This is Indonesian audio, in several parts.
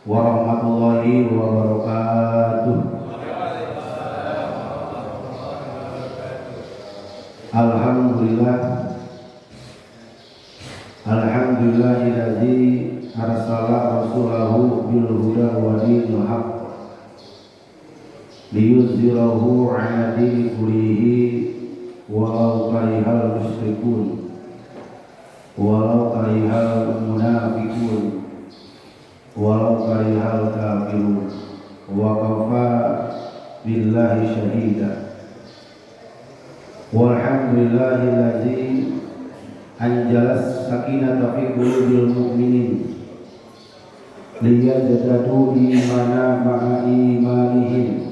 Warahmatullahi wabarakatuh. Alhamdulillah, alhamdulillahilladzi arsala rasulahu bil huda wa dinil haqq liyuzhirahu 'ala dini kullihi walau karihal musyrikun walau karihal munafiqun walau karihal kafirun wa kafa billahi syahida. Walhamdulillahilladzi anjalas sakinata fi qulubil mu'minin liyazdadu imana ma'a imanihim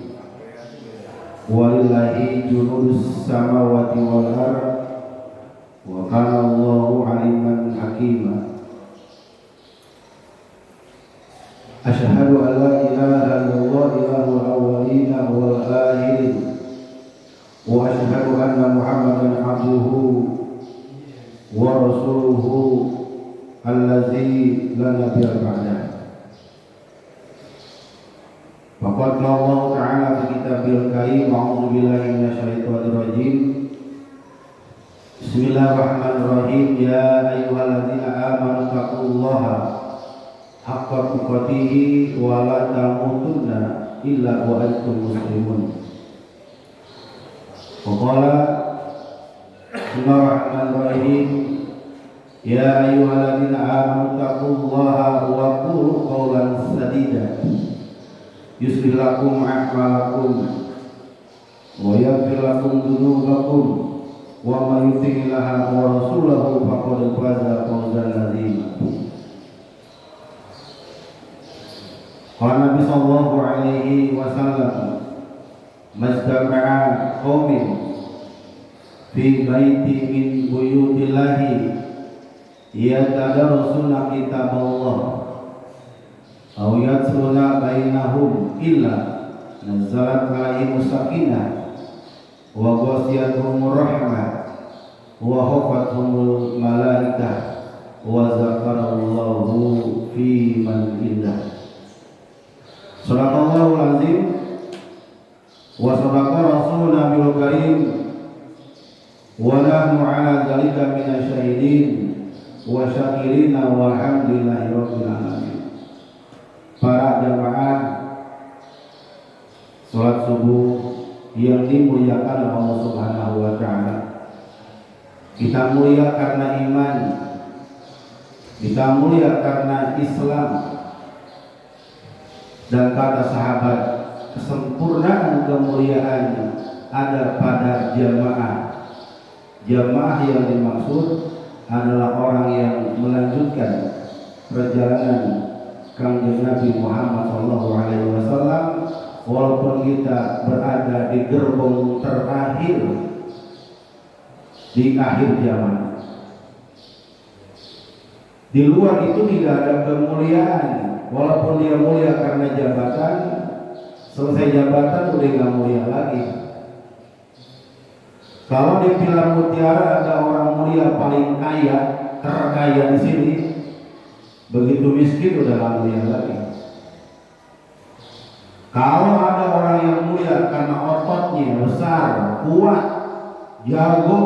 walillahi junudus samawati wal ardh wa kana Allahu aliman hakima. Asyhadu an la ilaha illallah ilahul awwalina wal akhirin wa asyhadu anna Muhammadan abduhu wa rasuluhu allazi la nabiyya ba'dah. Faqad Allah ta'ala fi kitabil karim, a'udzu billahi minasyaitonir rajim. Bismillahirrahmanirrahim. Ya ayyuhalladzina amanu taqullaha haqqa tuqatih wa la tamutunna illa wa antum muslimun. Qala Bismillahirrahmanirrahim. Ya ayyuhalladzina amanu taqullaha wa qulu qawlan sadida yuslih lakum a'malakum wa yaghfir lakum dhunubakum wa may yuti'illaha wa rasulahu faqad faza fawzan 'azima. Qala Nabi sallallahu alaihi wasallam, majtama'a qaumin fi baiti min buyutillahi yatadarasuna kitaballah aw yatluna bainahum illa nazalat alaihimus sakinah wa ghashiyatuhumur rahmah wa hafathumul malaikah wa zakarallahu fi man indah. Sadaqallahul azim wa sadaqa rasulun nabiyul karim wa nahnu ala dzalika minasyahidin wa syakirina walhamdulillahi rabbil alamin. Para jamaah salat subuh yang dimuliakan Allah Subhanahu wa taala, kita mulia karena iman, kita mulia karena Islam. Dan kata sahabat, kesempurnaan kemuliaan ada pada jamaah. Jamaah yang dimaksud adalah orang yang melanjutkan perjalanan Kanjeng Nabi Muhammad SAW, walaupun kita berada di gerbong terakhir di akhir zaman. Di luar itu tidak ada kemuliaan. Walaupun dia mulia karena jabatan, selesai jabatan udah gak mulia lagi. Kalau di Pilar Mutiara ada orang mulia paling kaya, terkaya di sini, begitu miskin udah gak mulia lagi. Kalau ada orang yang mulia karena ototnya besar, kuat, jago,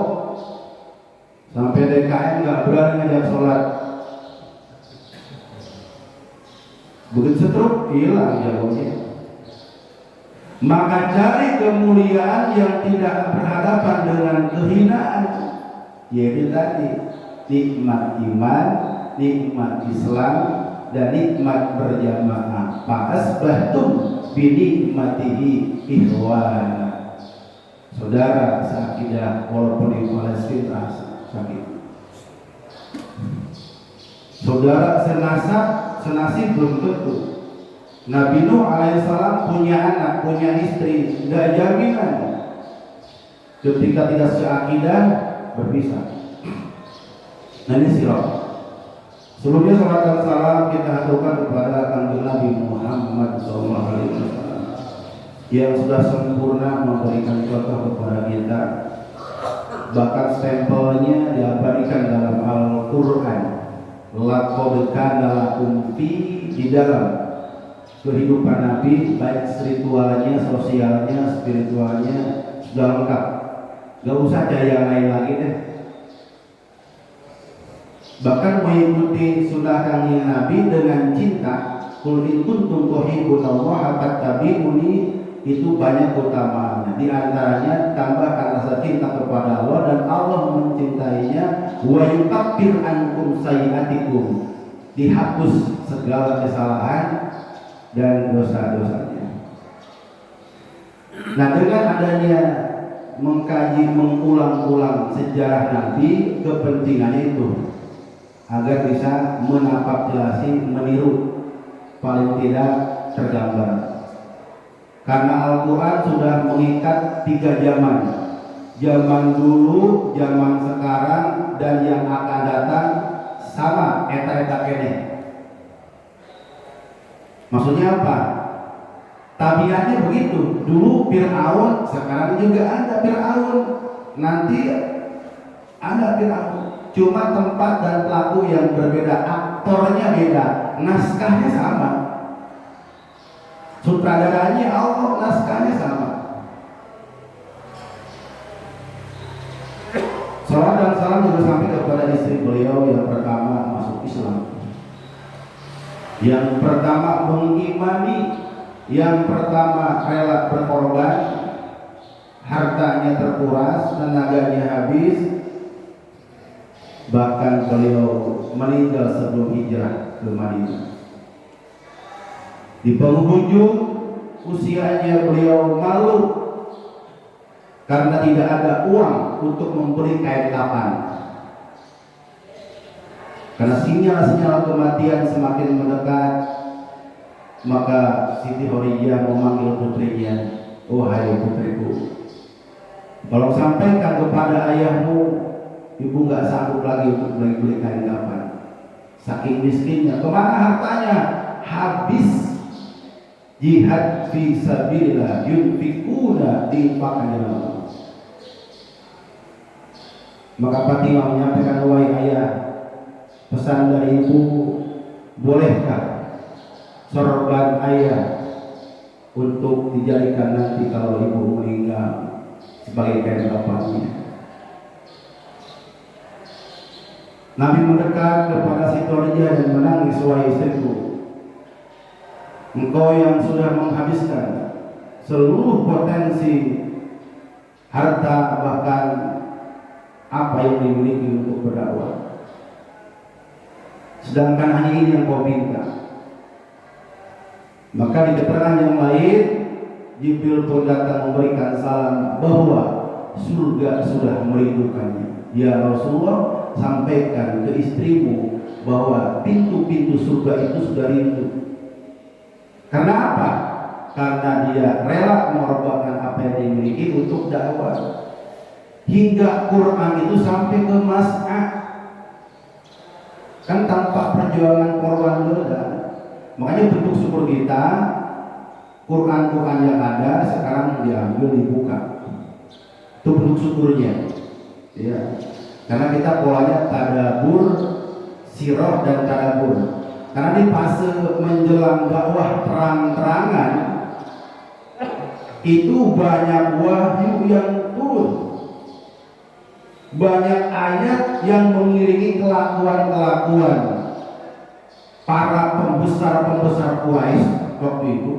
sampai DKM gak berani ngajak sholat, begitu setruk hilang jagonya. Maka cari kemuliaan yang tidak berhadapan dengan kehinaan, yaitu tadi nikmat iman, nikmat Islam, dan nikmat berjamaah. Fa'asbahtum binikmatihi ikhwana. Saudara seakidah walaupun di Palestina sakit, saudara senasib belum tentu. Nabi Nuh alaihissalam punya anak, punya istri, tidak jaminan ketika tidak seakidah berpisah. Nah ini sirah. Sebelumnya salat dan salam kita haturkan kepada Kanjeng Nabi Muhammad SAW yang sudah sempurna memberikan contoh kepada kita. Bahkan stempelnya diabadikan dalam Al-Quran. laqad kana lakum di dalam kehidupan Nabi, baik spiritualnya, sosialnya, spiritualnya sudah lengkap. Gak usah cari yang lain lagi deh. Bahkan mengikuti sunnah kanjeng Nabi dengan cinta, qul in kuntum tuhibbunallaha fattabi'uni, itu banyak keutamaannya. Di antaranya tambahkan rasa cinta kepada Allah dan Allah mencintainya. Wa yukaffir ankum sayyi'atikum, dihapus segala kesalahan dan dosa-dosanya. Nah, dengan adanya mengkaji mengulang-ulang sejarah Nabi, kepentingannya itu agar bisa menapaktilasi, meniru, paling tidak tergambar. Karena Al-Quran sudah mengikat 3 zaman. Zaman dulu, zaman sekarang, dan yang akan datang sama eta-eta kene. Maksudnya apa? Tabiatnya begitu. Dulu Fir'aun, sekarang juga ada Fir'aun, nanti ada Fir'aun. Cuma tempat dan pelaku yang berbeda, aktornya beda, naskahnya sama. Sutradaranya Allah, naskahnya sama. Salam dan salam juga sampai kepada istri beliau yang pertama masuk Islam, yang pertama mengimani, yang pertama rela berkorban, hartanya terkuras, tenaganya habis. Bahkan beliau meninggal sebelum hijrah ke Madinah. Di penghujung usianya beliau malu karena tidak ada uang untuk membeli kain kafan. Karena sinyal-sinyal kematian semakin mendekat, maka Siti Khadijah memanggil putrinya, "Wahai putriku, tolong sampaikan kepada ayahmu, ibu nggak sanggup lagi untuk beli kain kafan. Saking miskinnya. Kemana hartanya? Habis jihad fi sabilillah, yunfikuna infaqan Allah." Maka Fatimah menyampaikan, "Wahai ayah, pesan dari ibu, bolehkah sorban ayah untuk dijadikan nanti kalau ibu meninggal sebagai kain kafannya?" Nabi mendekat kepada Siti Khadijah dan menangis, "Wahai istriku, engkau yang sudah menghabiskan seluruh potensi harta, bahkan apa yang dimiliki untuk berdakwah, sedangkan hanya ini yang kau minta." Maka di keterangan yang lain, Jibril pun datang memberikan salam bahwa surga sudah merindukannya. "Ya Rasulullah, sampaikan ke istrimu bahwa pintu-pintu surga itu sudah rindu." Karena apa? Karena dia rela mengorbankan apa yang dimiliki untuk dakwah. Hingga Quran itu sampai ke Mas'ad, kan tanpa perjuangan korban beda. Makanya bentuk syukur kita, Quran-Quran yang ada sekarang diambil, dibuka. Itu bentuk syukurnya. Ya. Karena kita polanya tadabur, sirah dan tadabur. Karena di fase menjelang dakwah terang-terangan itu banyak wahyu yang turun, banyak ayat yang mengiringi kelakuan-kelakuan para pembesar-pembesar Quraisy waktu itu.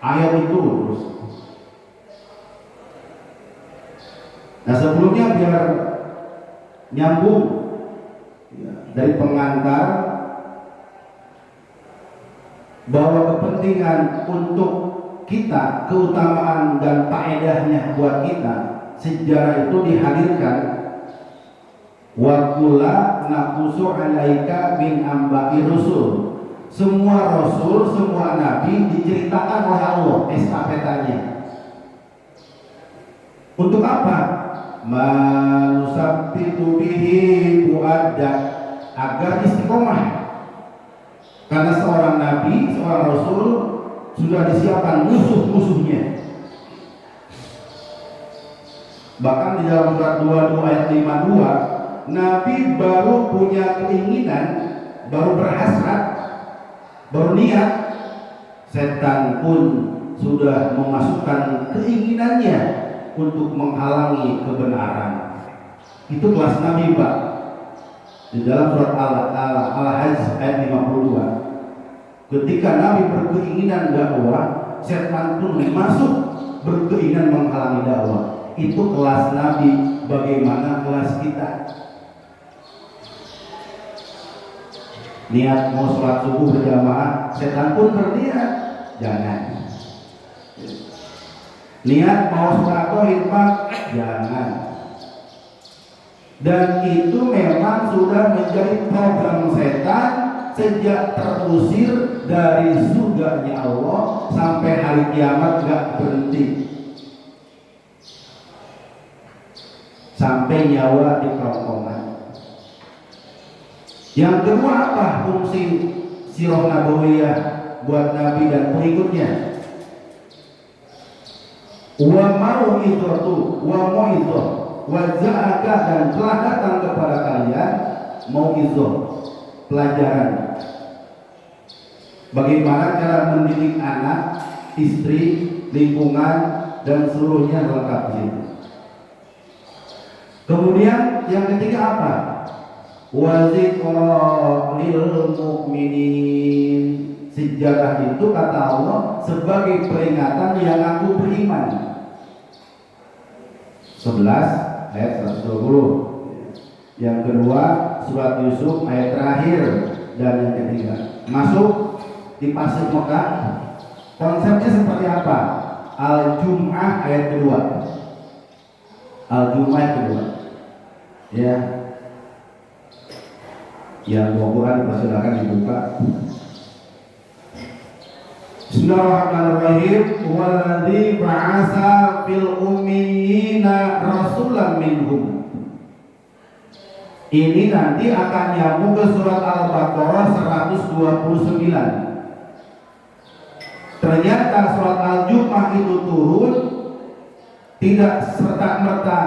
Ayat itu terus. Nah, sebelumnya biar nyambung ya, dari pengantar bahwa kepentingan untuk kita, keutamaan dan faedahnya buat kita, sejarah itu dihadirkan. Wa kulla naqussu 'alaika min amba'i rusul. Semua rasul, semua nabi diceritakan oleh Allah estafetanya. Untuk apa? Manusabbitu bihi fu'adda, agar istiqomah. Karena seorang nabi, seorang rasul sudah disiapkan musuh-musuhnya. Bahkan di dalam surat 22 ayat 52, Nabi baru punya keinginan, baru berhasrat, baru niat, setan pun sudah memasukkan keinginannya untuk menghalangi kebenaran. Itu kelas Nabi, Pak. Di dalam surat Al-Hajj ayat 52, ketika Nabi berkeinginan dakwah, setan pun masuk berkeinginan menghalangi dakwah. Itu kelas Nabi. Bagaimana kelas kita? Niat mau sholat subuh berjamaah, setan pun berniat, jangan. Niat mau sedekah infak, jangan. Dan itu memang sudah menjadi program setan sejak terusir dari surganya Allah sampai hari kiamat gak berhenti. Sampai nyawa di kerongkongan. Yang kedua apa fungsi sirah nabawiyah buat Nabi dan pengikutnya? Wa mau itu wa za'aka, dan telah datang kepada kalian mau itu pelajaran bagaimana cara mendidik anak, istri, lingkungan, dan seluruhnya lengkap di situ. Kemudian yang ketiga apa? Wa dzikra lil mu'minin. Sejarah itu kata Allah sebagai peringatan yang aku beriman. 11 ayat 120. Yang kedua surat Yusuf ayat terakhir, dan yang ketiga masuk di pasir Mekah. Konsepnya seperti apa? Al-Jum'ah ayat kedua. Al-Jum'ah ayat kedua. Ya, yang Quran dipersilakan dibuka. Bismillahirrahmanirrahim. Walladzi ba'atsa fil ummiyina rasulan minhum. Ini nanti akan nyambung ke surat Al-Baqarah 129. Ternyata surat Al-Jum'ah itu turun tidak serta-merta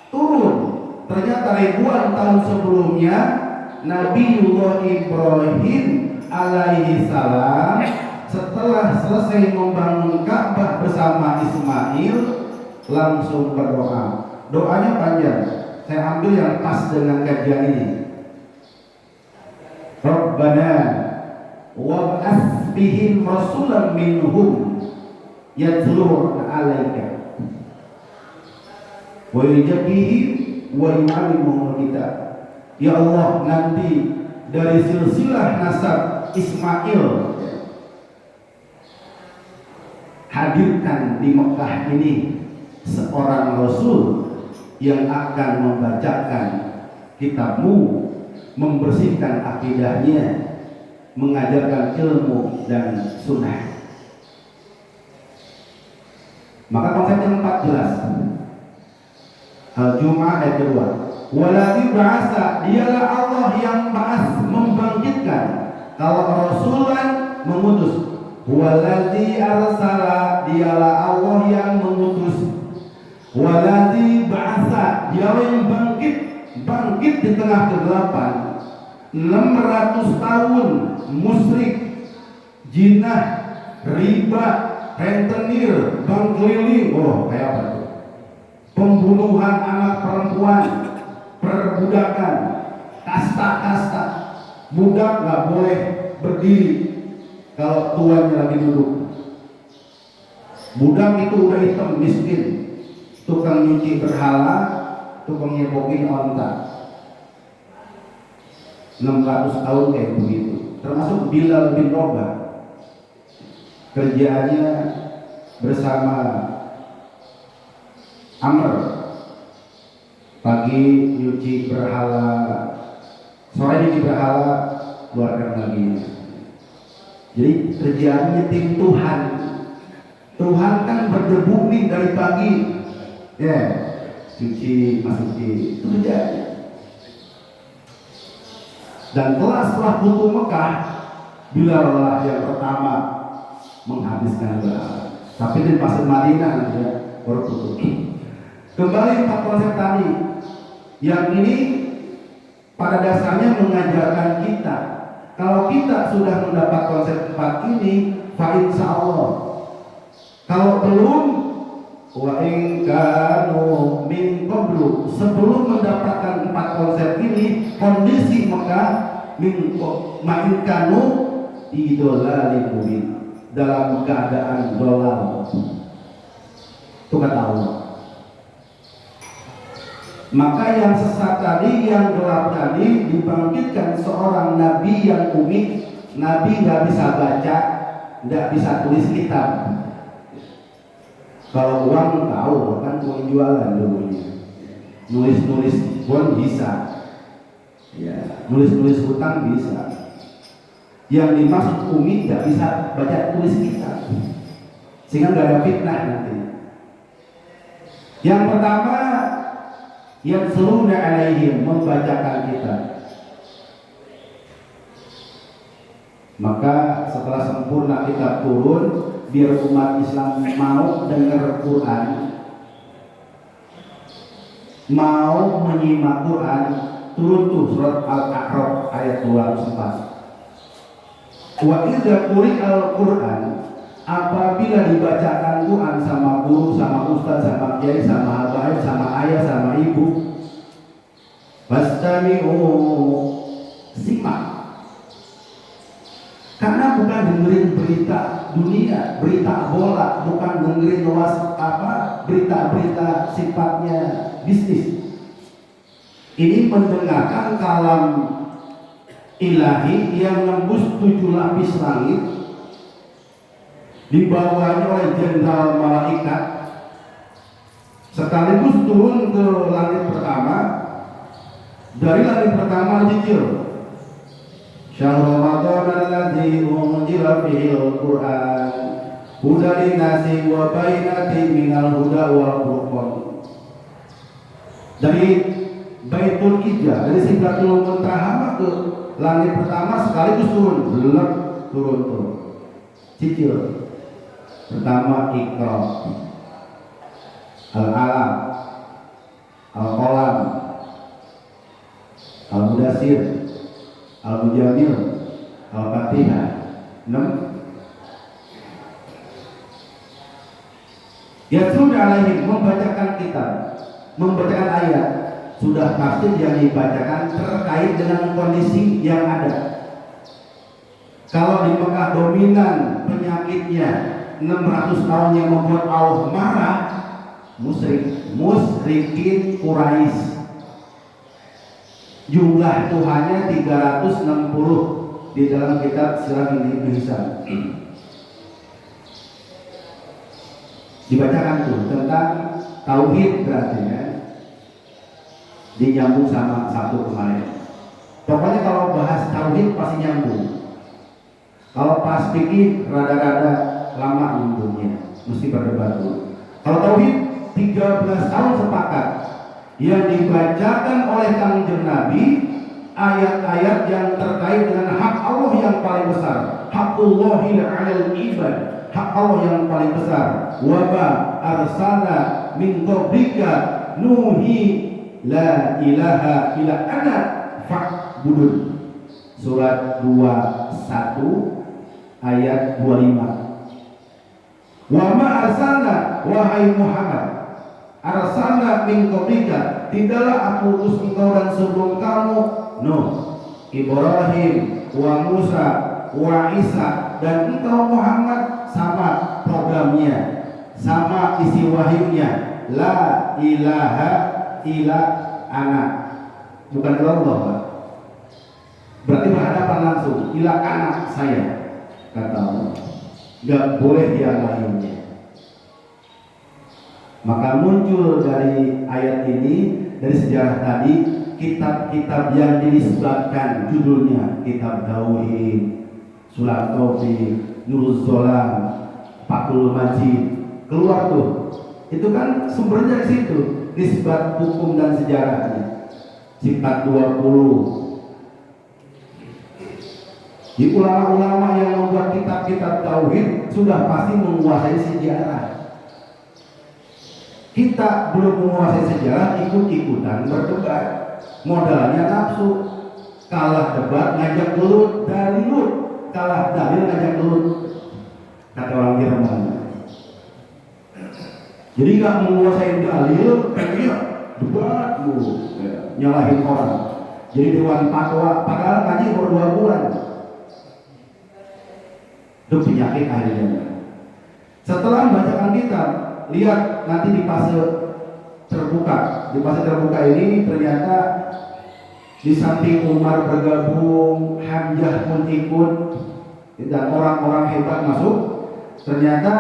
turun. Ternyata ribuan tahun sebelumnya Nabiullah Ibrahim alaihi salam setelah selesai membangun Ka'bah bersama Ismail langsung berdoa. Doanya panjang. Saya ambil yang pas dengan kajian ini. Rabbana wab'ats bihim rasulan minhum yatlu 'alaika wa yuzakkihim wa yu'allimuhum kitab. Ya Allah, nanti dari silsilah nasab Ismail hadirkan di Mekah ini seorang Rasul yang akan membacakan kitabmu, membersihkan akidahnya, mengajarkan ilmu dan sunnah. Maka konsep yang 14 Al-Jum'ah ayat kedua. Waladzi ba'asa, dialah Allah yang ba'as, membangkitkan. Kalau rasulan mengutus. Waladzi arsala, dialah Allah yang mengutus. Waladzi ba'asa, dialah yang bangkit di tengah kegelapan. 600 tahun musyrik, jinah, riba, rentenir, bank keliling. Oh, kayak apa? Pembunuhan anak perempuan, perbudakan, kasta-kasta. Budak nggak boleh berdiri kalau tuannya lagi duduk. Budak itu udah hitam, miskin, tukang nyuci berhala, tukang nyepokin onta. 600 tahun kayak begitu. Termasuk Bilal bin Rabah, kerjaannya bersama Amr, pagi nyuci berhala, sore nyuci berhala, keluarkan lagi. Jadi kerjaannya tim Tuhan. Tuhan kan berdebu nih dari pagi, ya, cuci, masuki, itu kerjaannya. Dan setelah Futuh Mekah, Bilal lah yang pertama menghabiskan berhala. Tapi di pasir Madinah ya, baru tutup. Kembali 4 konsep tadi. Yang ini pada dasarnya mengajarkan kita. Kalau kita sudah mendapat konsep 4 ini, fa insya Allah. Kalau belum, wa in kanu min qablu, sebelum mendapatkan 4 konsep ini, kondisi Mekah min kanu idolalin mubin, dalam keadaan dolal. Itu kata Allah. Maka yang sesat tadi, yang gelap tadi, dibangkitkan seorang nabi yang umi. Nabi nggak bisa baca, nggak bisa tulis kitab. Kalau uang tahu, kan uang jualan dulunya. Nulis-nulis pun bisa, ya, nulis-nulis hutang bisa. Yang dimaksud umi nggak bisa baca tulis kitab, sehingga nggak ada fitnah nanti. Yang pertama, yang seluruhnya alaihim, membacakan kita. Maka setelah sempurna kitab turun, biar umat Islam mau dengar Quran, mau menyimak Quran, turun tuh surat Al-A'raf ayat 204. Wa idza quri'al Quran, apabila dibacakan Quran sama guru, sama ustaz, sama kiai, sama habaib, sama ayah, sama ibu, fastami'u, simak. Karena bukan dengerin berita dunia, berita bola, bukan dengerin berita-berita sifatnya bisnis. Ini mendengarkan kalam ilahi yang nembus 7 lapis langit, dibawanya oleh jenderal malaikat, sekaligus turun ke langit pertama. Dari langit pertama jujur, Syahrul Ramadan alladzi unzila fihi al-Qur'an hudan lin-nasi wa bayyinatin minal huda wal furqan. Dari Baitul Izzah, dari Sidratul Muntaha ke langit pertama sekaligus turun. Cicil. Pertama Iqra, Al-Alam, Al-Qalam, Al-Mudassir, Al-Mujamil, Al-Fatihah. 6. Yatsud alaihim, membacakan kitab, membacakan ayat. Sudah pasti yang dibacakan terkait dengan kondisi yang ada. Kalau di Mekah dominan penyakitnya 600 tahun yang membuat Allah marah, musyrikin Quraisy. Jumlah Tuhannya 360 di dalam kitab Sirah Ibnu Hisam. Dibacakan tuh tentang tauhid, berarti ya, dinyambung sama satu kemarin. Pokoknya kalau bahas tauhid pasti nyambung. Kalau pas fikih rada-rada lama nyambungnya, mesti berdebat dulu. Kalau tauhid 13 tahun sepakat. Yang dibacakan oleh Kanjeng Nabi ayat-ayat yang terkait dengan hak Allah yang paling besar, haqullahi 'alal ibad, hak Allah yang paling besar. Wa ma arsalna min qablika nuhi la ilaha illa ana fa'budun. Surat 21 ayat 25. Wa ma arsalna, wahai Muhammad, arsalna min qablika, tidaklah aku utus engkau dan sebelum kamu Nuh, Ibrahim, wa Musa, wa Isa, dan engkau Muhammad sama programnya, sama isi wahyunya, la ilaha illa ana, bukan Allah, Pak. Berarti berhadapan langsung, ila anak saya, kata Allah. Gak boleh yang lainnya. Maka muncul dari ayat ini, dari sejarah tadi, kitab-kitab yang dinisbatkan judulnya kitab Tauhid, Surat Taufik, Nuruz Zolam, Fathul Majid, keluar tuh. Itu kan sumbernya di situ, nisbat hukum dan sejarahnya. Sifat 20. Di ulama-ulama yang membuat kitab-kitab tauhid sudah pasti menguasai sejarah. Kita belum menguasai sejarah, ikut-ikutan berdebat. Modalnya nafsu. kalah debat ngajak gelut, dalil kalah dalil ngajak gelut, kata orang Jerman. Jadi nggak menguasai dalil, pengen debat lu, nyalahin orang. Jadi dewan fatwa, padahal ngaji baru 2 bulan. Itu penyakit akhirnya. Setelah membacakan kitab, lihat nanti di fase terbuka. Di fase terbuka ini ternyata di samping Umar bergabung, Hamzah pun ikut, dan orang-orang hebat masuk. Ternyata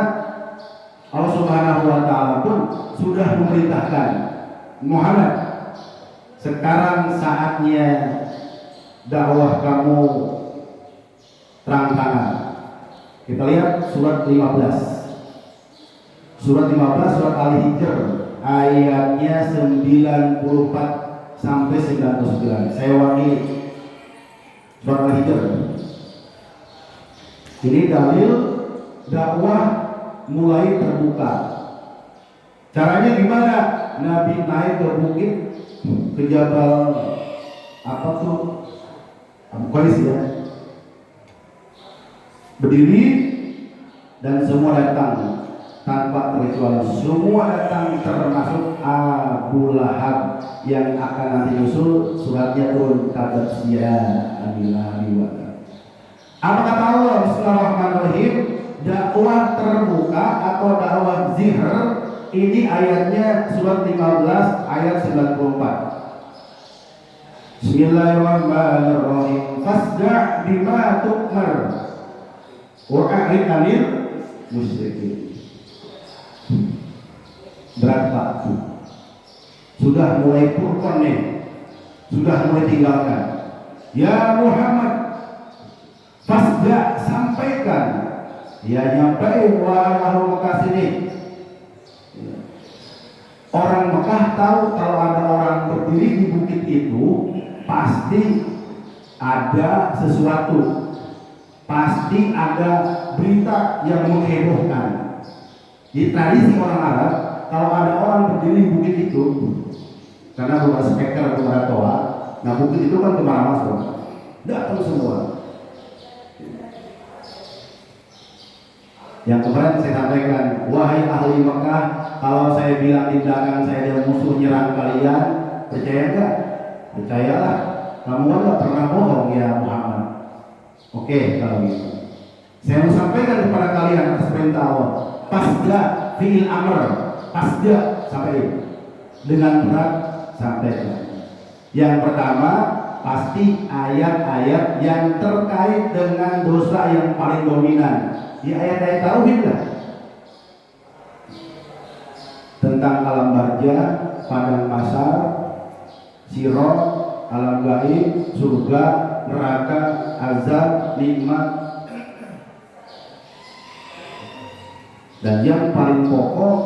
Allah Subhanahu wa Ta'ala pun sudah memerintahkan Muhammad, sekarang saatnya dakwah kamu terang-terangan. Kita lihat surat 15. Surat 15 surat Al-Hijr ayatnya 94 sampai 99. Saya wakili surat Al-Hijr. Ini dalil dakwah mulai terbuka. Caranya gimana? Nabi naik ke bukit, ke Jabal apa tuh? Abu Qais ya. Berdiri dan semua datang tanpa terkecuali. Semua datang termasuk Abu Lahab yang akan nanti nyusul suratnya turun tabat ya Abilah Biwata. Apa kata Allah? Bismillahirrahmanirrahim. Dakwah terbuka atau dakwah zihr ini ayatnya surat 15 ayat 94. Bismillahirrahmanirrahim. Fasda' bima tu'mar wa'rid 'anil musyrikin. Berat waktu. Sudah mulai furqan nih. Sudah mulai tinggalkan. Ya Muhammad, fasda' sampaikan. Ya nyampai wahai ahli Mekah sini. Orang Mekah tahu kalau ada orang berdiri di bukit itu pasti ada sesuatu, pasti ada berita yang menghebohkan. Di tradisi orang Arab, kalau ada orang berdiri di bukit itu, karena bukan speaker, bukan toa, nah bukit itu kan kemana masuk, datang semua. Yang kemarin saya sampaikan, wahai ahli Mekah, kalau saya bilang di belakang saya ada musuh nyerang kalian, percaya nggak? Percayalah, kamu kan nggak pernah bohong ya Muhammad. Oke, kalau gitu, saya mau sampaikan kepada kalian atas perintah Allah. Pasda fi'il amr, pasda sampai dengan berat sampaikan. Yang pertama pasti ayat-ayat yang terkait dengan dosa yang paling dominan. Di ayat-ayat tauhid lah, tentang alam barja, padang pasar, sirot, alam gaib, surga, neraka, azab, nikmat. Dan yang paling pokok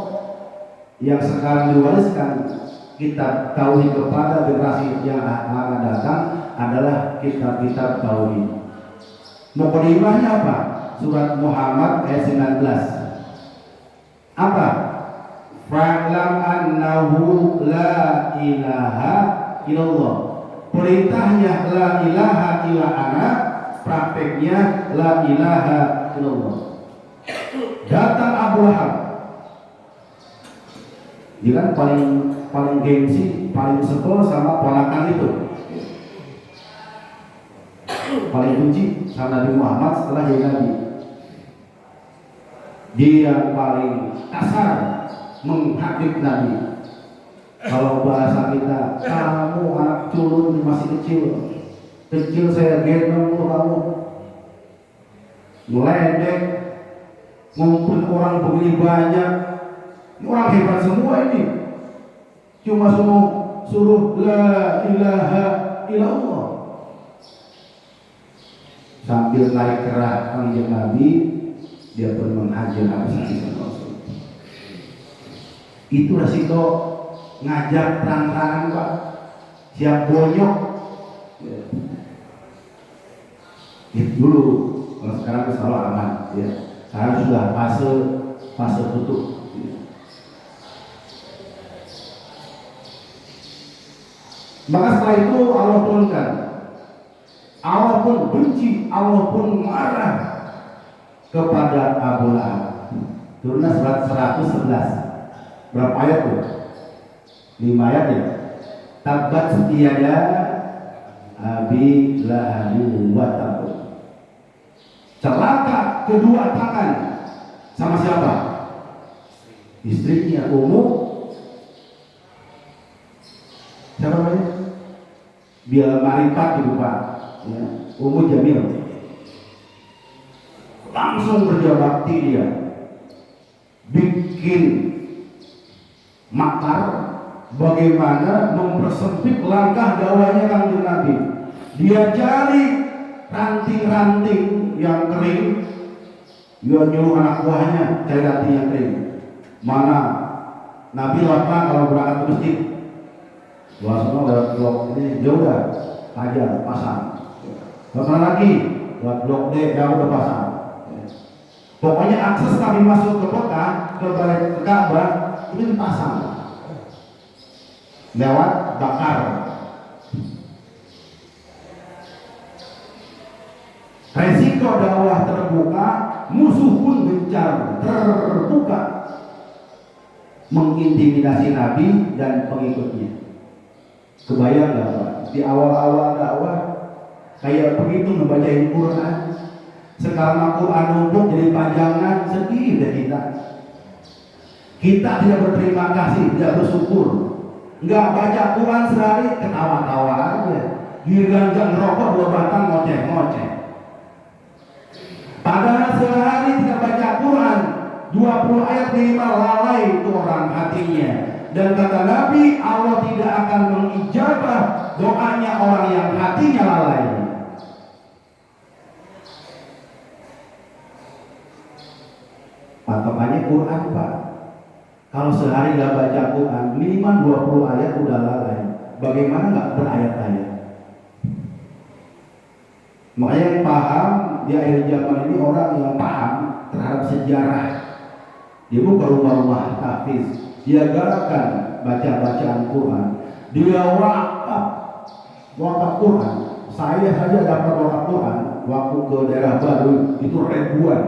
yang sekarang diwariskan kitab tauhid kepada generasi yang akan datang adalah kitab-kitab tauhid. Mukadimahnya apa? Surat Muhammad ayat 19. Apa? Fa'lam annahu la ilaha illallah. Perintahnya la ilaha illa ana, prakteknya la ilaha illallah. Datang Abu Lahab. Dia kan paling gengsi, paling sebel sama ponakan itu. Paling benci sama Nabi Muhammad setelah jadi Nabi. Dia paling kasar menghakimi Nabi. Kalau bahasa kita, kamu anak culun masih kecil saya gendong kamu, meledek, ngumpul orang begini banyak, ini orang hebat semua ini, cuma suruh la ilaha illallah. Sambil naik kerah panggil Nabi, dia pun menghajar Nabi SAW. Itu resiko ngajak terang-terangan Pak, siap bonyok. Itu dulu, kalau sekarang selalu aman. Ya. Sekarang sudah fase tutup. Maka setelah itu Allah turunkan Allah pun benci, Allah pun marah kepada Abu Lahab. Turunnya surat 111. Berapa ayat tuh? 5 ayat ya. Tabat setiada Abi Lahab wa tab. Celaka kedua tangan sama siapa? Istrinya Ummu. Siapa namanya? Biar Marifat gitu Pak. Ya. Ummu Jamil. Langsung kerja bakti dia. Bikin makar bagaimana mempersempit langkah dakwahnya Kanjeng Nabi. Dia cari ranting-ranting yang kering. Dia nyuruh anak buahnya cari ranting yang kering. Mana Nabi lama kalau berangkat ke masjid. Wah semua lewat blok ini jauh dah, aja pasang. Kemana lagi? Lewat blok D jauh udah pasang. Pokoknya akses kami masuk ke kota, ke balik Ka'bah itu dipasang lewat bakar. Resiko dakwah terbuka, musuh pun gencar terbuka mengintimidasi Nabi dan pengikutnya. Kebayang nggak Pak? Di awal-awal dakwah kayak begitu membacain Quran. Sekarang Quran numpuk jadi panjangan, sedih deh kita. Kita tidak berterima kasih, tidak bersyukur. Nggak baca Quran sehari, ketawa-tawa aja. Giliran rokok 2 batang ngoceh-ngoceh. Padahal sehari tidak baca Quran, 20 ayat minimal lalai itu orang hatinya. Dan kata Nabi, Allah tidak akan mengijabah doanya orang yang hatinya lalai. Patokannya Quran Pak. Kalau sehari nggak baca Quran, minimal 20 ayat udah lalai. Bagaimana nggak berayat-ayat? Makanya yang paham di akhir zaman ini orang yang paham terhadap sejarah. Dia buka rumah-rumah tahfiz, dia gerakan baca-bacaan Quran, dia wakaf Quran. Saya saja dapat wakaf Quran waktu ke daerah baru itu ribuan.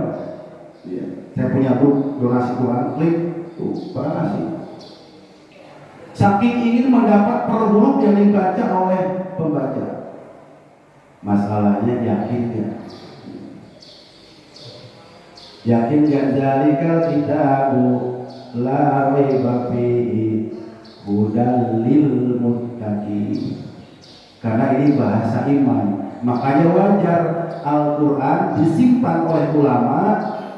Ya. Saya punya buku donasi Quran, klik tuh donasi. Saking ingin mendapat per huruf yang dibaca oleh pembaca. Masalahnya yakinnya. Yakin gak zalikal kitabu la raiba fihi hudal lil muttaqin. Karena ini bahasa iman, makanya wajar Al-Quran disimpan oleh ulama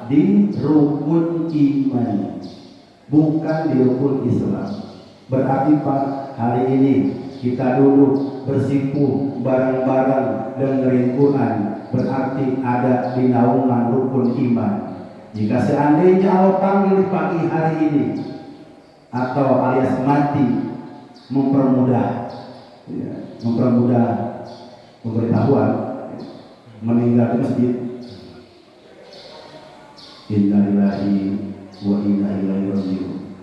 di rukun iman, bukan di rukun Islam. Berarti Pak, hari ini kita duduk bersimpuh bareng-bareng dengerin Quran, berarti ada di naungan rukun iman. Jika seandainya Allah panggil di pagi hari ini atau alias mati, mempermudah pemberitahuan meninggal di masjid, innalillahi wa inna ilaihi raji'un,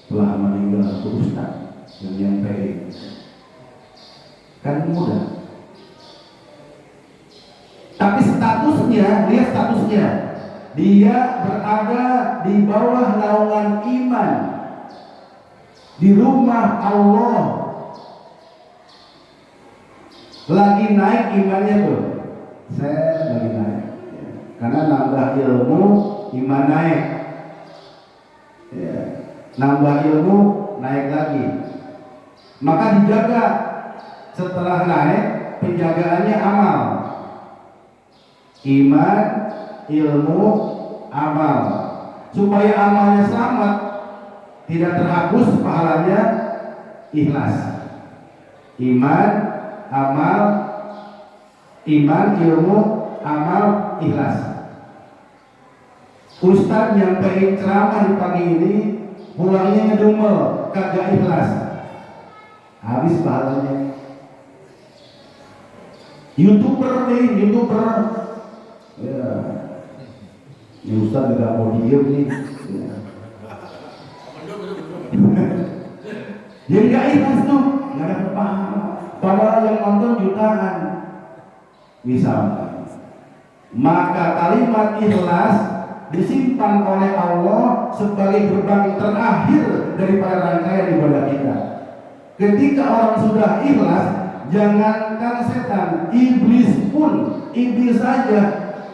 telah meninggal ke ustaz yang nyampein, kan mudah. Tapi statusnya, lihat statusnya, dia berada di bawah naungan iman, di rumah Allah, lagi naik imannya tuh. Saya lagi naik, karena nambah ilmu, iman naik, ya. Nambah ilmu, naik lagi. Maka dijaga setelah naik, penjagaannya amal. Iman, ilmu, amal. Supaya amalnya selamat, tidak terhapus, pahalanya ikhlas. Iman, amal, iman, ilmu, amal, ikhlas. Ustaz yang pengen ceramah di pagi ini, pulangnya ngedumel, kagak ikhlas, habis pahalanya. YouTuber, ya, ini Ustaz nggak mau diem nih, ya. Dia nggak ikhlas tuh, nggak ada pahala. Padahal yang nonton jutaan, misalkan. Maka kalimat ikhlas disimpan oleh Allah sebagai gerbang terakhir daripada rangkaian ibadah kita. Ketika orang sudah ikhlas, jangankan setan, iblis saja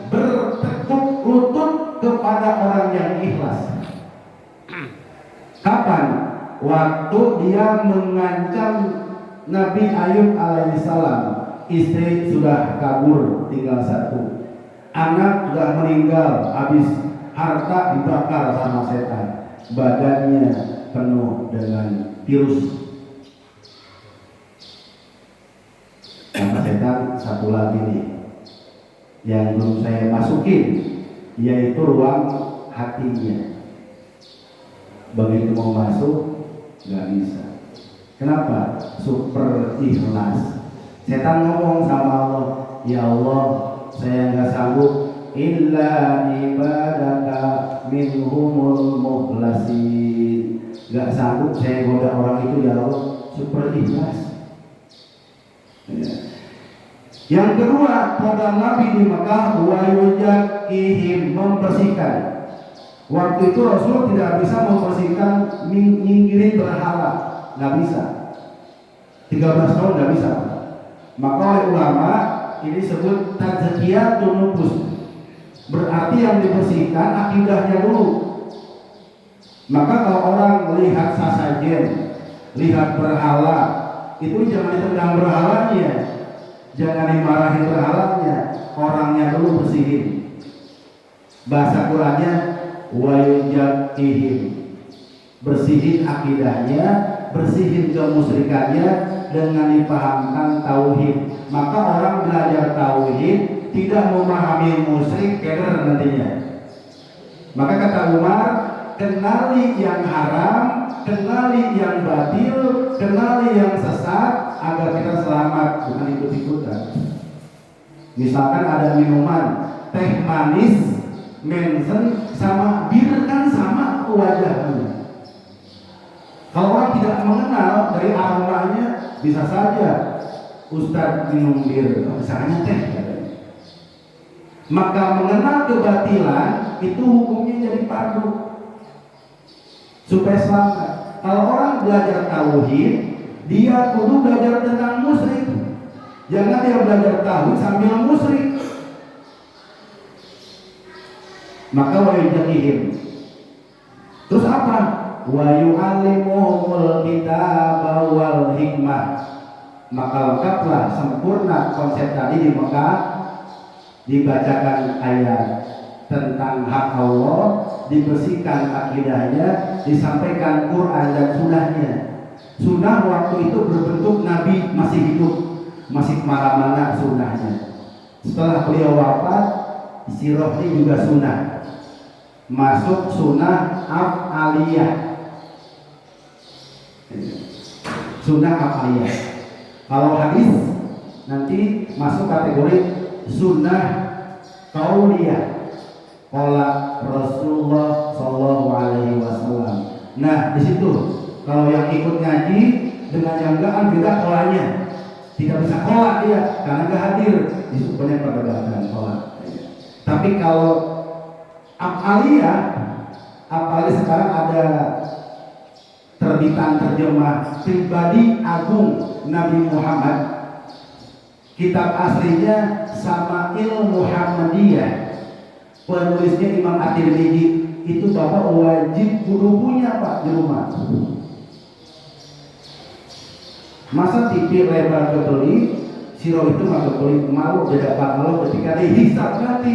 bertekuk lutut kepada orang yang ikhlas. Kapan? Waktu dia mengancam Nabi Ayub alaihissalam. Istri sudah kabur, tinggal satu. Anak sudah meninggal, habis harta dibakar sama setan. Badannya penuh dengan virus. Sama setan satu lagi nih yang belum saya masukin, yaitu ruang hatinya. Begitu mau masuk nggak bisa. Kenapa? Super ikhlas. Setan ngomong sama Allah, ya Allah, saya nggak sanggup illa ibadaka minhumul mukhlasin. Nggak sanggup saya goda orang itu, ya Allah. Super ikhlas. Yang kedua, pada Nabi di Mekah, wa yuzakihim, membersihkan. Waktu itu Rasul tidak bisa membersihkan, nyingkirin berhala, nggak bisa. 13 tahun nggak bisa. Maka oleh ulama ini disebut tazkiyatun nufus. Berarti yang dibersihkan akidahnya dulu. Maka kalau orang melihat sasajen, lihat berhala, itu jangan ditendang berhalanya, jangan dimarahin berhalanya, orangnya dulu bersihin. Bahasa Qurannya wa yuzakihim, bersihin akidahnya, bersihin kemusyrikannya dengan dipahamkan tauhid. Maka orang belajar tauhid tidak memahami musyrik, keder nantinya. Maka kata Umar, kenali yang haram, kenali yang batil, kenali yang sesat agar kita selamat, bukan ikut-ikutan. Misalkan ada minuman teh manis, mensen sama bir kan sama wajahnya. Kalau orang tidak mengenal dari aromanya, bisa saja Ustadz minum bir, misalnya teh. Maka mengenal kebatilan itu hukumnya jadi padu supaya selamat. Kalau orang belajar tauhid, dia kudu belajar tentang musyrik. Jangan dia belajar tauhid sambil musyrik. Maka wa yuzakihim. Terus apa? Wa yu'allimuhumul kitaba wal hikmah. Maka lengkaplah, sempurna konsep tadi di Mekah. Dibacakan ayat tentang hak Allah, dibersihkan akidahnya, disampaikan Quran dan sunnahnya. Sunnah waktu itu berbentuk Nabi masih hidup, masih kemana-mana sunnahnya. Setelah beliau wafat, sirahnya juga sunnah, masuk sunnah af'aliyah. Sunnah af'aliyah. Kalau hadis nanti masuk kategori sunnah qauliyah. Qala Rasulullah sallallahu alaihi wasallam. Nah, di situ kalau yang ikut ngaji dengan yang enggak beda polanya. Tidak bisa kolak dia karena enggak hadir. Itu banyak perbedaan kolak. Tapi kalau af'aliyah, apalagi sekarang ada terbitan terjemah pribadi agung Nabi Muhammad. Kitab aslinya Sama'il Muhammadiyah. Penulisnya Imam At-Tirmidzi. Itu Bapak wajib kudu punya Pak di rumah. Masa TV lebar kebeli, sirah itu mah kebeli malu beda kalau ketika dihisab nanti.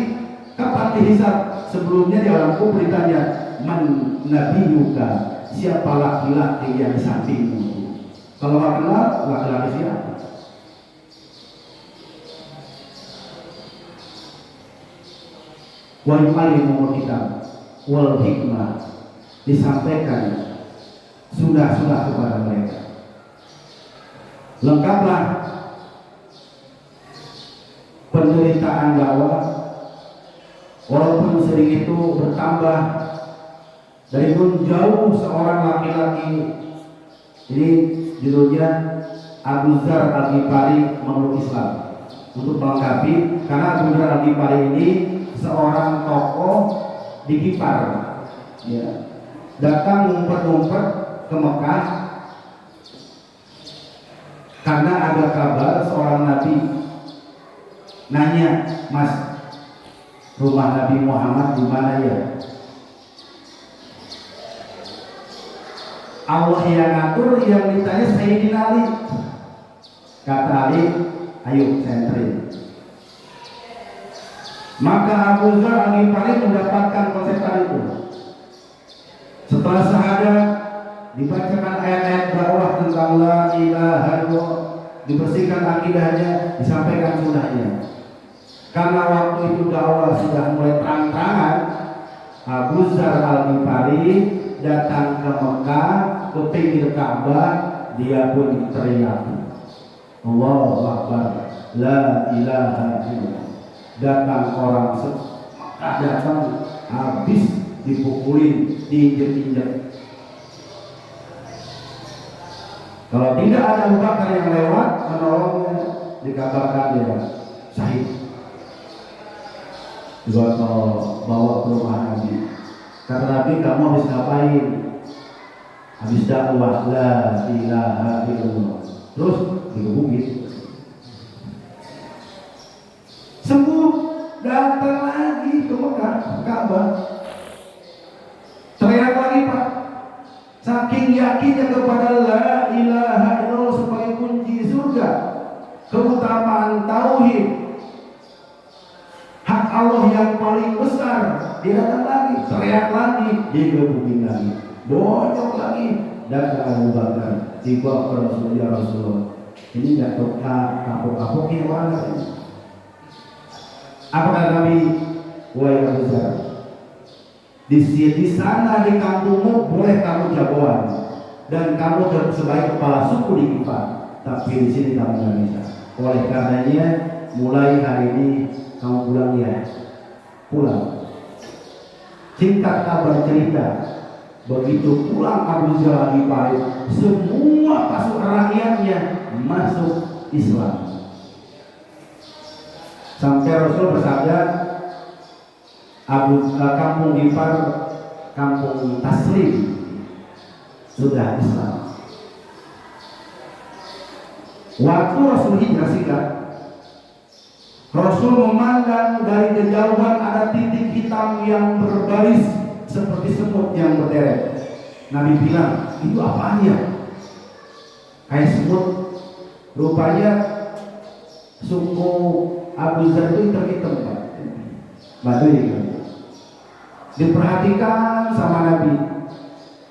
Kapan dihisab? Sebelumnya di alam kubur ditanya, man nabiyuka, siapa laki-laki yang di sampingmu? Kalau nggak kenal, laki-laki siapa? Wa yu'allimuhumul kitab wal hikmah, disampaikan sunnah-sunnah kepada mereka. Lengkaplah penderitaan dakwah. Walaupun sering itu bertambah dari pun jauh seorang laki-laki. Ini judulnya Abu Dzar Al-Ghifari memeluk Islam. untuk melengkapi, karena Abu Dzar Al-Ghifari ini seorang tokoh di Ghifar, ya, datang ngumpet-ngumpet ke Mekah karena ada kabar seorang nabi nanya, "Mas, rumah Nabi Muhammad di mana ya?" Allah yang ngatur, yang ditanya Sayyidina Ali. Kata Ali, "Ayo saya anterin." Maka Abu Dzar Al-Ghifari mendapatkan konsep itu. Setelah syahadat, dibacakan ayat-ayat dakwah tentang la ilaha illallah, dibersihkan akidahnya, disampaikan sunnahnya. Karena waktu itu dakwah sudah mulai terang-terangan, Abu Dzar Al-Ghifari datang ke Mekah, ke pinggir Ka'bah, dia pun teriak, Allahu Akbar, la ilaha illallah. Datang orang Mekah, datang habis dipukulin, diinjek-injek. Kalau tidak ada Abu Bakar yang lewat menolongnya, dikabarkan dia syahid. Juga kalau bawa ke rumah Nabi, kata Nabi, "Kamu habis ngapain?" "Habis dakwah la ilaha illallah." Terus digebukin. Sembuh, datang lagi ke Mekah, Ka'bah. Teriak lagi, Pak. Saking yakinnya kepada la ilaha illallah sebagai kunci surga, keutamaan tauhid, hak Allah yang paling besar, dia datang lagi, teriak lagi, digebukin lagi, bonyok lagi, dan Abu Bakar tiba ke Rasulullah. Ini nggak kapok-kapok ini orang. Apa kata Nabi? Wahai Abu Dzar, di sana di kampungmu boleh kamu jagoan dan kamu sebagai kepala suku di Ghifar, tapi di sini kamu nggak bisa. Oleh karenanya, mulai hari ini kamu pulang ya, pulang. Singkat kabar cerita, begitu pulang Abu Dzar Al-Ghifari, semua pasukan rakyatnya masuk Islam. Sampai Rasul bersabda, kampung Ghifar, kampung taslim, sudah Islam. Waktu Rasul hijrah singkat, Rasul memandang dari kejauhan ada titik hitam yang berbaris seperti semut yang berderet. Nabi bilang, "Itu apaan ya?" "Kayak semut." Rupanya suku Abu Dzar itu hitam-hitam, Pak. Baduy kan. Diperhatikan sama Nabi.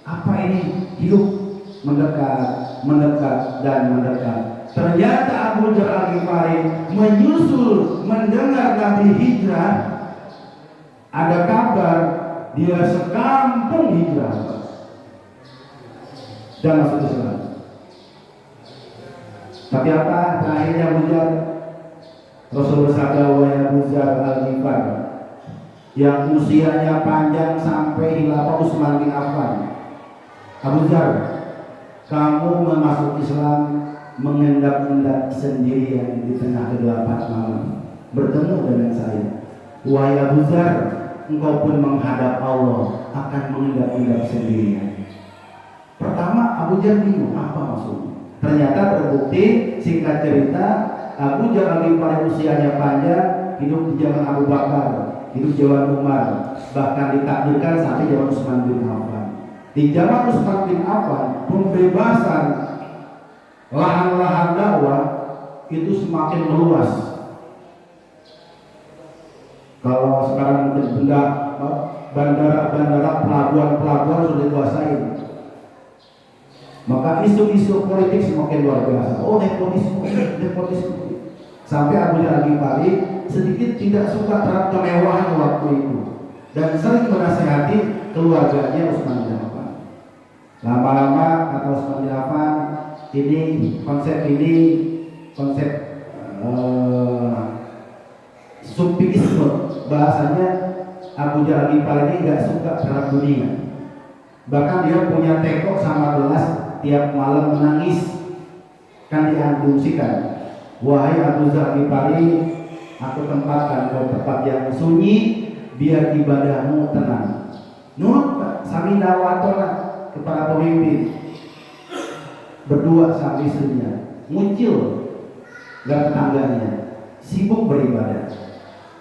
Apa ini? Hidup mendekat dan mendekat. Ternyata Abu Dzar Al-Ghifari menyusul mendengar Nabi hijrah. Ada kabar dia sekampung hijrah dan masuk Islam. Tapi apa akhirnya Abu Dzar? Rasul bersabda, "Wahai Abu Dzar Al-Ghifari, yang usianya panjang sampai khilafah Utsman bin Affan. Abu Dzar, kamu masuk Islam mengendap-endap sendirian di tengah kegelapan malam, bertemu dengan saya. Wahai Abu Dzar, engkau pun menghadap Allah akan mengendap-endap sendirian." Pertama Abu Dzar bingung, apa maksudnya? Ternyata terbukti, singkat cerita, Abu Dzar Al-Ghifari usianya panjang, hidup di zaman Abu Bakar, hidup zaman Umar, bahkan ditakdirkan sampai zaman Utsman bin Affan. Di zaman Utsman bin Affan, pembebasan lahan-lahan dakwah itu semakin meluas. Kalau sekarang mungkin bandara-bandara, pelabuhan-pelabuhan sudah dikuasai, maka isu-isu politik semakin luar biasa. Oh, nepotisme. Sampai Abu Dzar Al-Ghifari sedikit tidak suka terhadap kemewahan waktu itu dan sering menasihati keluarganya Utsman bin Affan. Lama-lama kata Utsman bin Affan, konsep supisme, bahasanya Abu Dzar Al-Ghifari ini nggak suka terhadap dunia. Bahkan dia punya teko sama gelas, tiap malam menangis, kan diasumsikan wahai Abu Dzar Ghifari, aku tempatkan kau tempat yang sunyi biar ibadahmu tenang. Nurut Pak, sami dawatona kepada pemimpin. Berdua sama istrinya, muncul dan tetangganya, sibuk beribadah.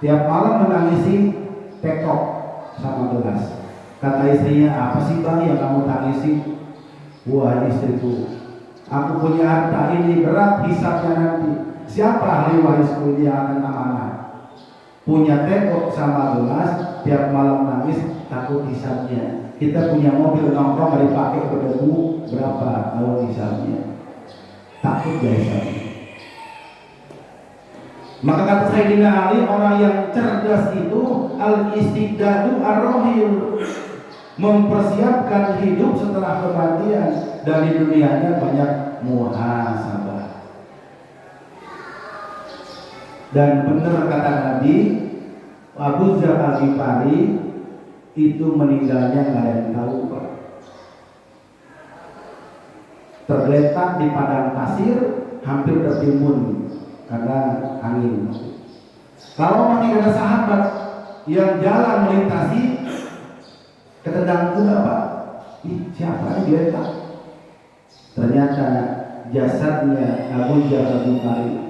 Tiap malam menangisi tekok sama gelas. Kata istrinya, apa sih bang yang kamu tangisi? Wah istriku, aku punya harta ini berat hisabnya nanti. Siapa ahli warisku yang akan amanah? Punya tekok sama gelas, tiap malam nangis, takut hisabnya. Kita punya mobil nongkrong gak dipakai berdebu, berapa tahun hisabnya? Takut gak hisabnya? Maka kata Sayyidina Ali, orang yang cerdas itu al-istiqdadu ar-rohil, mempersiapkan hidup setelah kematian, dan di dunianya banyak muhasabah. Dan benar kata Nabi, Abu Dzar Al-Ghifari itu meninggalnya nggak ada yang tahu Pak. Tergeletak di padang pasir, hampir tertimbun karena angin. Kalau masih ada sahabat yang jalan melintasi ketendang kuda Pak, siapa yang geletak? Ternyata jasadnya Abu Dzar Al-Ghifari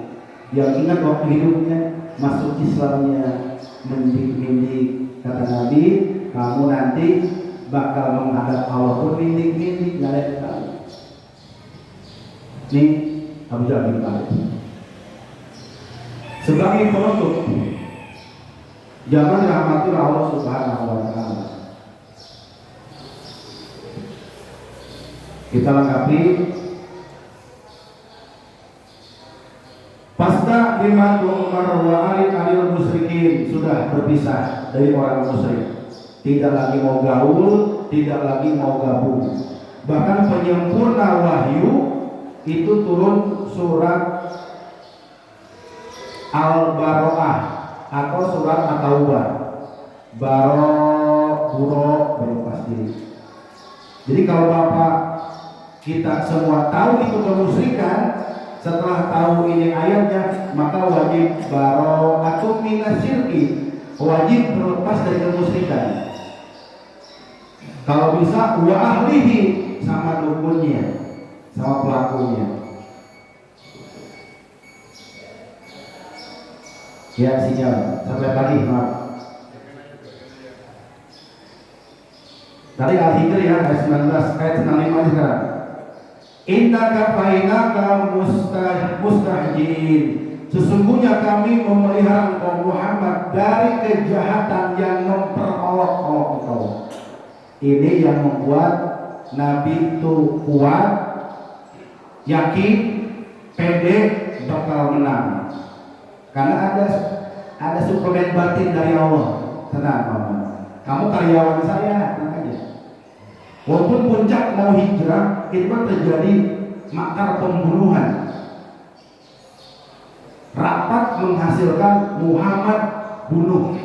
yang ingat waktu hidupnya, masuk Islamnya mendik-mendik. Kata Nabi, kamu nanti bakal menghadap Allah bermindik-mindik, nggak ada yang tahu. Ini Abu Dzar Ghifari. Sebagai penutup, jangan dirahmati Allah Subhanahu wa Ta'ala. Kita lengkapi. Pasca bima Umar wa alil musyrikin, sudah berpisah dari orang musyrik. Tidak lagi mau gaul, tidak lagi mau gabung. Bahkan penyempurna wahyu itu turun surat Al-Baro'ah atau surat At-Taubah. Buro berlepas diri. Jadi kalau Bapak kita semua tahu itu kemusyrikan, setelah tahu ini ayatnya, maka wajib bara'atun minasyirki, wajib berlepas dari kemusyrikan. Kalau bisa wa ahlihi, sama dukunnya, sama pelakunya. Ya sinyal sampai pagi maaf. Dari Al-Hijr ya ayat 19 ayat 65 sekarang. Innaka fainaka mustahjin. Sesungguhnya kami memelihara engkau Muhammad dari kejahatan yang memperolok-olok engkau. Ini yang membuat Nabi itu kuat, yakin, pede bakal menang. Karena ada suplemen batin dari Allah. Tenang Mama, kamu karyawan saya, tenang aja. Walaupun puncak mau hijrah, itu terjadi makar pembunuhan. Rapat menghasilkan Muhammad bunuh.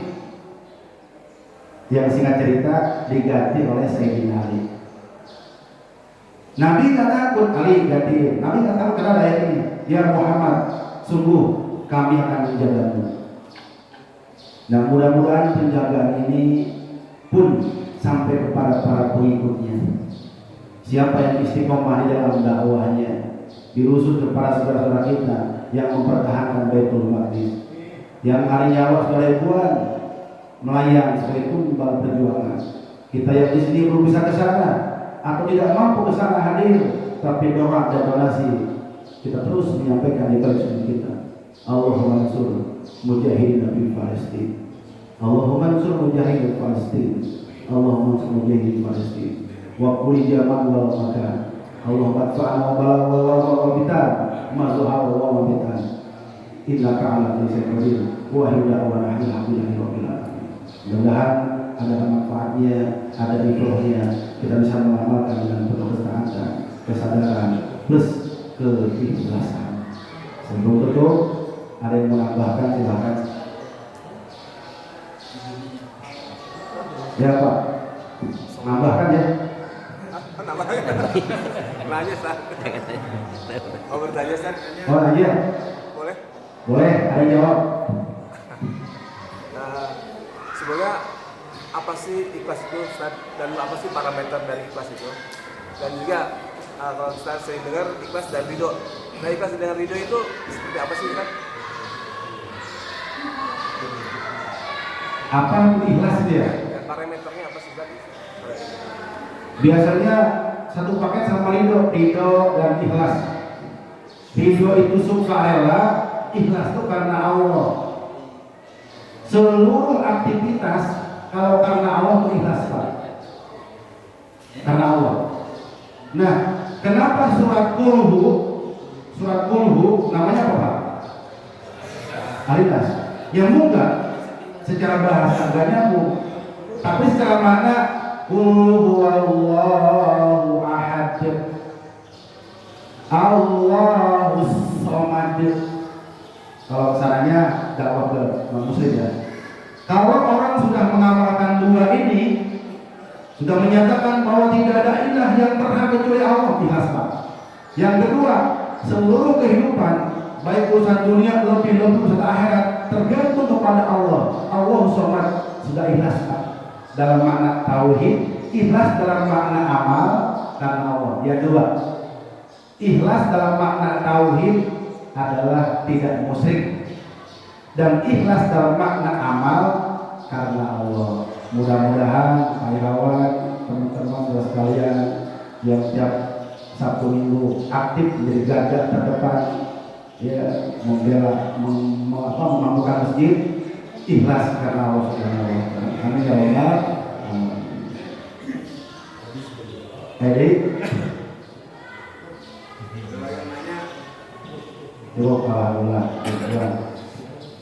Yang singkat cerita diganti oleh Sayyidina Ali. Nabi nggak takut, Ali ganti. Nabi nggak takut karena ayat ini. Ya Muhammad, sungguh kami akan menjagamu. Nah mudah-mudahan penjagaan ini pun sampai kepada para pengikutnya. Siapa yang istiqomah di dalam dakwahnya, dirusut kepada saudara-saudara kita yang mempertahankan Baitul Maqdis, yang hari nyawa sebagai ribuan melayang sebagai tumbal perjuangan. Kita yang di sini belum bisa ke sana atau tidak mampu ke sana hadir, tapi doa dan donasi kita terus menyampaikan di barisan kita. Allahumma ansur mujahidin fi Palestin. Allahumma ansur mujahidin Palestin. Allahumma ansur mujahidin Palestin. Wa qul jaman wal makan. Allahumma adfa'na wa bitan ma zuhara wa bitan. Innaka 'ala kulli syai'in qadir. Wa hidayah alhamdulillahi rabbil alamin. Mudah-mudahan ada manfaatnya, ada ibrohnya, kita bisa mengamalkan dengan penuh ketaatan, kesadaran plus keikhlasan. Sebelum tutup, ada yang menambahkan silakan. Ya Pak, menambahkan ya. Nanya Ustaz. Oh bertanya Ustaz. Oh nanya. Boleh? Boleh, ada yang jawab? Sebenarnya apa sih ikhlas itu, Ustaz? Dan apa sih parameter dari ikhlas itu? Dan juga kalau Ustaz sering dengar ikhlas dan ridho. Nah, ikhlas dengan ridho itu seperti apa sih, Ustaz? Apa itu ikhlas dia? Dan parameternya apa sih, Ustaz? Biasanya satu paket sama ridho dan ikhlas. Ridho itu sukarela, ikhlas itu karena Allah. Seluruh aktivitas kalau karena Allah itu ikhlas, Pak. Karena Allah. Nah, kenapa surat kulhu namanya apa, Pak? Alinas. Yang enggak secara bahasa enggak nyambung. Tapi secara makna qul huwallahu ahad. Allahus samad. Kalau caranya dakwah ke muslim ya. Kalau orang sudah mengamalkan dua ini, sudah menyatakan bahwa tidak ada ilah yang berhak kecuali Allah, ikhlas, Pak. Yang kedua, seluruh kehidupan baik urusan dunia lebih urusan akhirat tergantung kepada Allah. Allah Somad, sudah ikhlas, Pak. Dalam makna tauhid, ikhlas dalam makna amal karena Allah. Yang kedua, ikhlas dalam makna tauhid adalah tidak musyrik, dan ikhlas dalam makna amal karena Allah. Mudah-mudahan Pak Irawan, teman-teman sekalian yang tiap Sabtu Minggu aktif menjadi garda terdepan ya, membela memampukan masjid, ikhlas karena Allah Subhanahu wa taala. Amin ya Allah. Jadi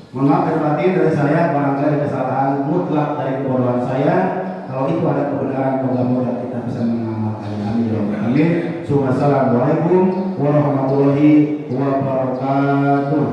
mohon maaf batin dari saya, barangkali ada kesalahan mutlak dari kebodohan saya. Kalau itu ada kebenaran, moga-moga kita bisa mengamalkan. Amin. Assalamualaikum warahmatullahi wabarakatuh.